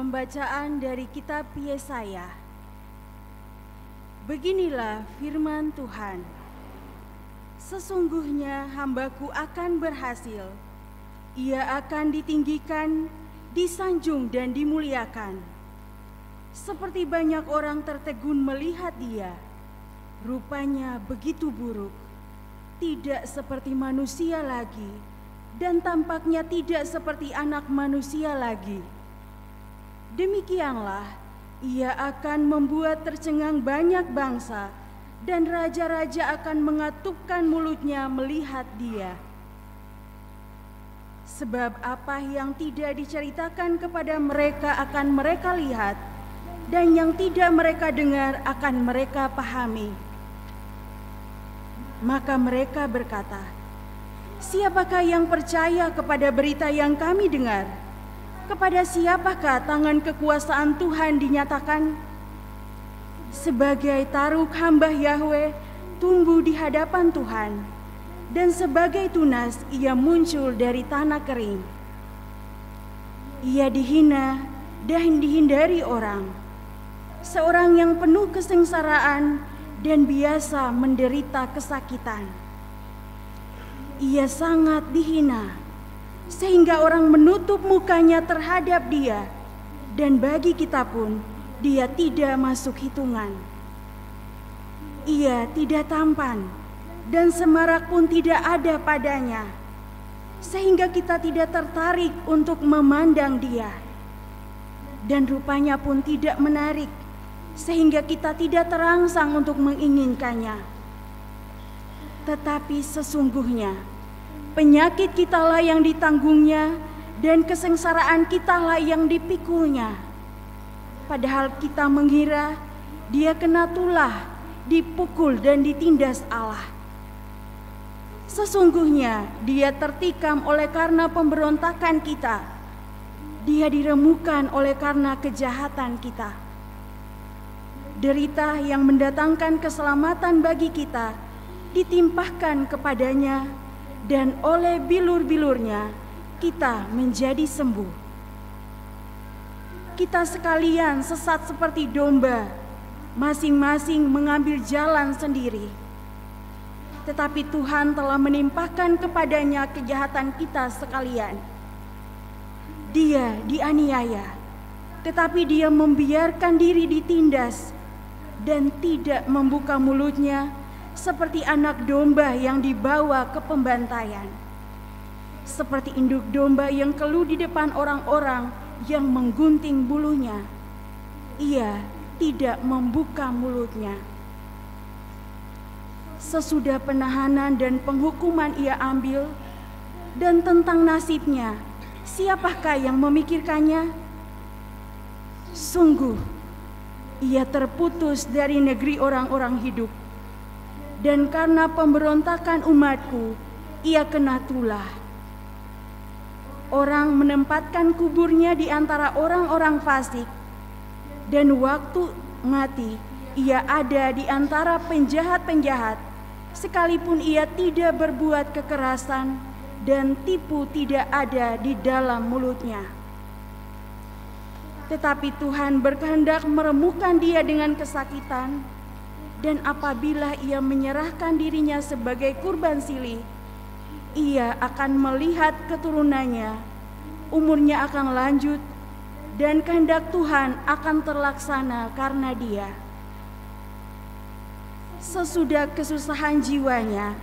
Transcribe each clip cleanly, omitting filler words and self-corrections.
Pembacaan dari kitab Yesaya. Beginilah firman Tuhan. Sesungguhnya hambaku akan berhasil. Ia akan ditinggikan, disanjung dan dimuliakan. Seperti banyak orang tertegun melihat dia, rupanya begitu buruk, tidak seperti manusia lagi, dan tampaknya tidak seperti anak manusia lagi. Demikianlah, ia akan membuat tercengang banyak bangsa, dan raja-raja akan mengatupkan mulutnya melihat dia. Sebab apa yang tidak diceritakan kepada mereka akan mereka lihat, dan yang tidak mereka dengar akan mereka pahami. Maka mereka berkata, "Siapakah yang percaya kepada berita yang kami dengar? Kepada siapakah tangan kekuasaan Tuhan dinyatakan?" Sebagai taruk hamba Yahweh tumbuh di hadapan Tuhan, dan sebagai tunas ia muncul dari tanah kering. Ia dihina dan dihindari orang, seorang yang penuh kesengsaraan dan biasa menderita kesakitan. Ia sangat dihina, sehingga orang menutup mukanya terhadap dia, dan bagi kita pun dia tidak masuk hitungan. Ia tidak tampan, dan semarak pun tidak ada padanya, sehingga kita tidak tertarik untuk memandang dia. Dan rupanya pun tidak menarik, sehingga kita tidak terangsang untuk menginginkannya. Tetapi sesungguhnya penyakit kitalah yang ditanggungnya, dan kesengsaraan kitalah yang dipikulnya. Padahal kita mengira dia kena tulah, dipukul dan ditindas Allah. Sesungguhnya dia tertikam oleh karena pemberontakan kita, dia diremukan oleh karena kejahatan kita. Derita yang mendatangkan keselamatan bagi kita ditimpahkan kepadanya, dan oleh bilur-bilurnya kita menjadi sembuh. Kita sekalian sesat seperti domba, masing-masing mengambil jalan sendiri. Tetapi Tuhan telah menimpahkan kepadanya kejahatan kita sekalian. Dia dianiaya, tetapi dia membiarkan diri ditindas, dan tidak membuka mulutnya seperti anak domba yang dibawa ke pembantaian. Seperti induk domba yang keluh di depan orang-orang yang menggunting bulunya, ia tidak membuka mulutnya. Sesudah penahanan dan penghukuman ia ambil, dan tentang nasibnya, siapakah yang memikirkannya? Sungguh, ia terputus dari negeri orang-orang hidup, dan karena pemberontakan umatku, ia kena tulah. Orang menempatkan kuburnya di antara orang-orang fasik, dan waktu mati ia ada di antara penjahat-penjahat, sekalipun ia tidak berbuat kekerasan, dan tipu tidak ada di dalam mulutnya. Tetapi Tuhan berkehendak meremukkan dia dengan kesakitan, dan apabila ia menyerahkan dirinya sebagai kurban silih, ia akan melihat keturunannya, umurnya akan lanjut, dan kehendak Tuhan akan terlaksana karena dia. Sesudah kesusahan jiwanya,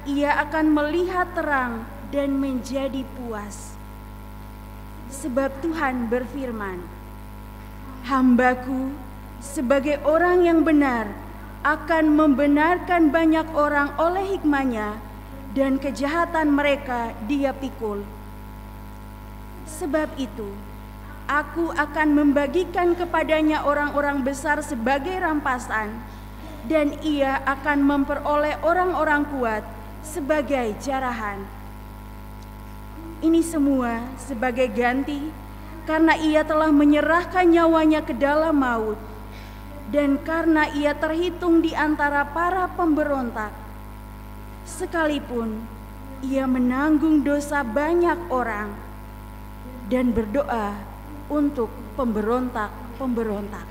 ia akan melihat terang dan menjadi puas. Sebab Tuhan berfirman, "Hambaku sebagai orang yang benar akan membenarkan banyak orang oleh hikmahnya, dan kejahatan mereka dia pikul. Sebab itu, aku akan membagikan kepadanya orang-orang besar sebagai rampasan, dan ia akan memperoleh orang-orang kuat sebagai jarahan. Ini semua sebagai ganti karena ia telah menyerahkan nyawanya ke dalam maut, dan karena ia terhitung di antara para pemberontak. Sekalipun ia menanggung dosa banyak orang, dan berdoa untuk pemberontak-pemberontak.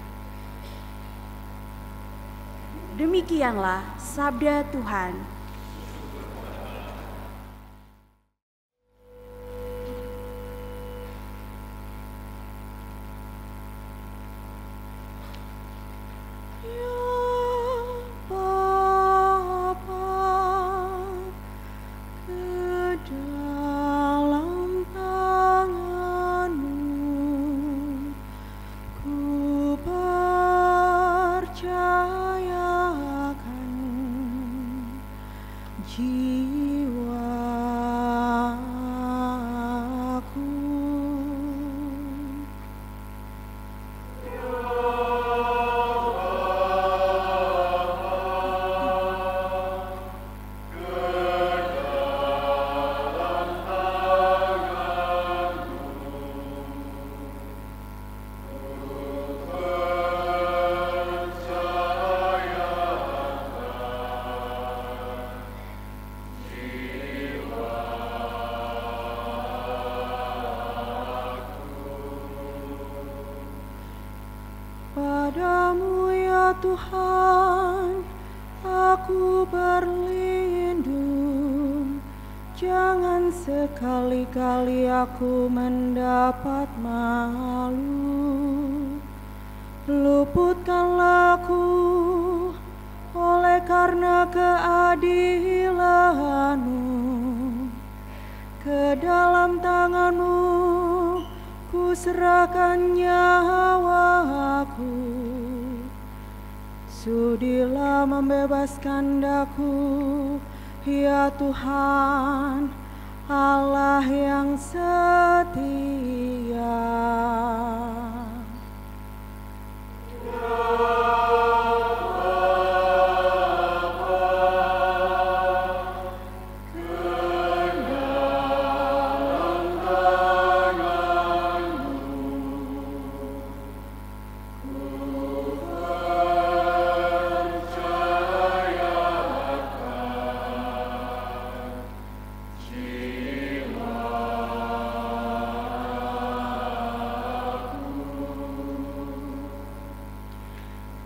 Demikianlah sabda Tuhan. Padamu ya Tuhan, aku berlindung. Jangan sekali-kali aku mendapat malu. Luputkanlah aku oleh karena keadilan-Mu. Ke dalam tangan-Mu ku serahkan nyawaku. Sudilah membebaskan daku, ya Tuhan, Allah yang setia.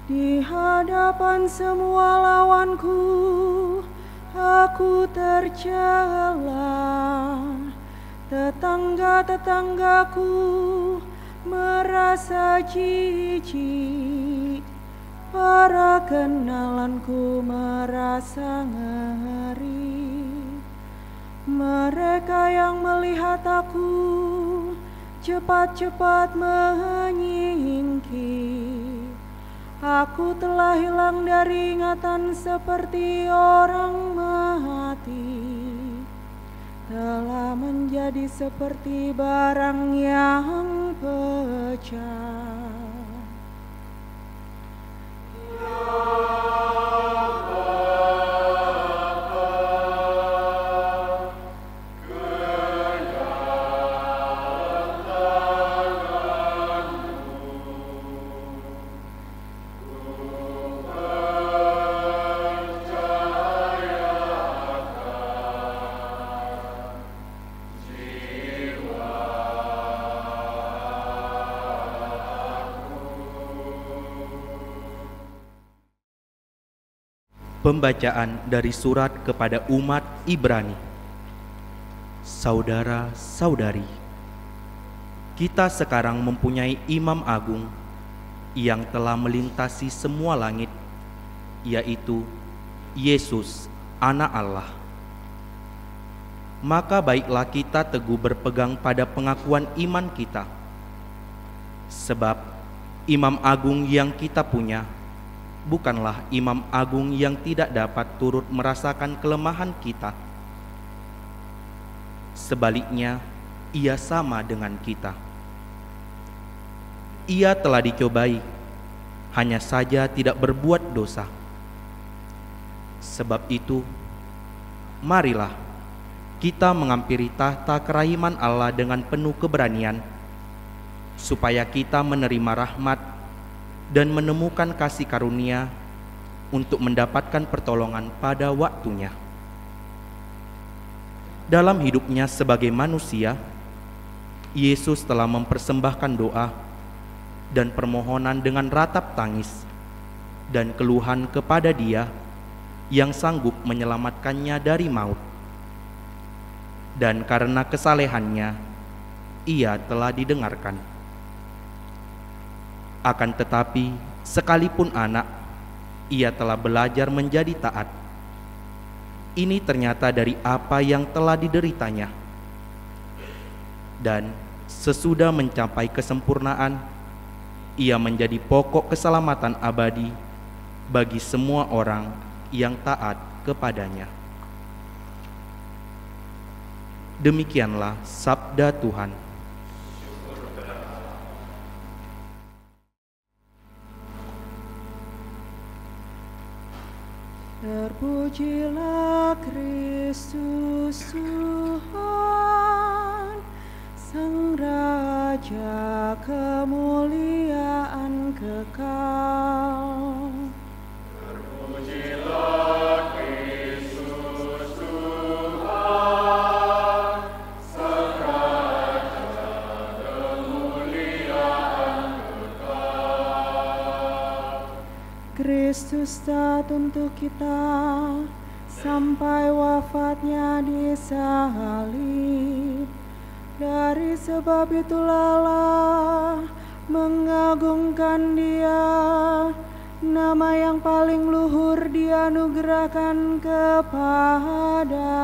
Di hadapan semua lawanku, aku tercela. Tetangga-tetanggaku merasa jijik. Para kenalanku merasa ngeri. Mereka yang melihat aku cepat-cepat menyingkir. Aku telah hilang dari ingatan seperti orang mati, telah menjadi seperti barang yang pecah. Pembacaan dari surat kepada umat Ibrani. Saudara-saudari, kita sekarang mempunyai Imam Agung yang telah melintasi semua langit, yaitu Yesus, Anak Allah. Maka baiklah kita teguh berpegang pada pengakuan iman kita, sebab Imam Agung yang kita punya bukanlah Imam Agung yang tidak dapat turut merasakan kelemahan kita. Sebaliknya, Ia sama dengan kita. Ia telah dicobai, hanya saja tidak berbuat dosa. Sebab itu, marilah kita menghampiri tahta kerahiman Allah dengan penuh keberanian, supaya kita menerima rahmat dan menemukan kasih karunia untuk mendapatkan pertolongan pada waktunya. Dalam hidupnya sebagai manusia, Yesus telah mempersembahkan doa dan permohonan dengan ratap tangis dan keluhan kepada Dia yang sanggup menyelamatkannya dari maut. Dan karena kesalehannya, Ia telah didengarkan. Akan tetapi, sekalipun anak, Ia telah belajar menjadi taat. Ini ternyata dari apa yang telah dideritanya. Dan sesudah mencapai kesempurnaan, Ia menjadi pokok keselamatan abadi bagi semua orang yang taat kepadanya. Demikianlah sabda Tuhan. Terpujilah Kristus Tuhan, Sang Raja kemuliaan kekal. Terpujilah Kristus Tuhan, Sang Raja kemuliaan kekal. Kristus taat untuk kita sampai wafatnya di salib. Dari sebab itulah Allah mengagungkan Dia, nama yang paling luhur dianugerahkan kepadanya.